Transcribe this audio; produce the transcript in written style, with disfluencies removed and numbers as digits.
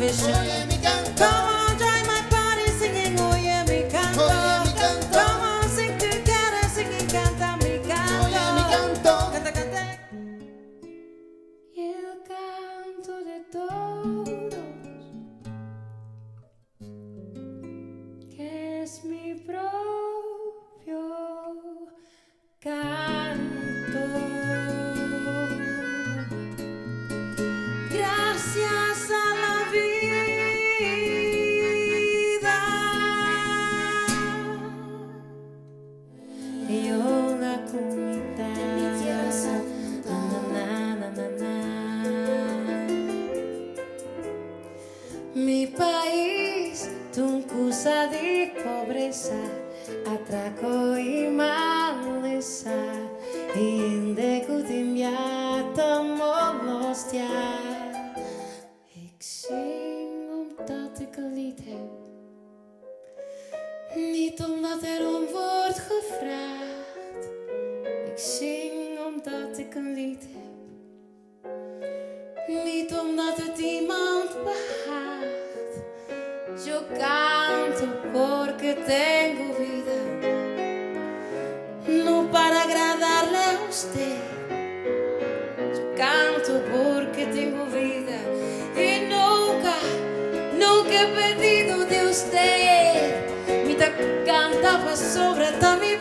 vision. Oye mi canto, Come on, join my party singing, oye mi canto. Oye mi canto. Come on, sing together, singing, canta mi canto. oye mi canto. Canta, canta. Y el canto de todos, que es mi propio canto. Gracias a la vida y una comunidad. Mi país, tuncusa de pobreza, atraco y maleza, inte kutimjata molostia. Ik zing omdat ik een lied heb, niet omdat er om wordt gevraagd. Ik zing omdat ik een lied heb, niet omdat het iemand behaagt. Yo canto porque tengo vida, no para agradarle a usted. Yo canto porque tengo vida y nunca, nunca he pedido de usted. Mi cantaba sobre mi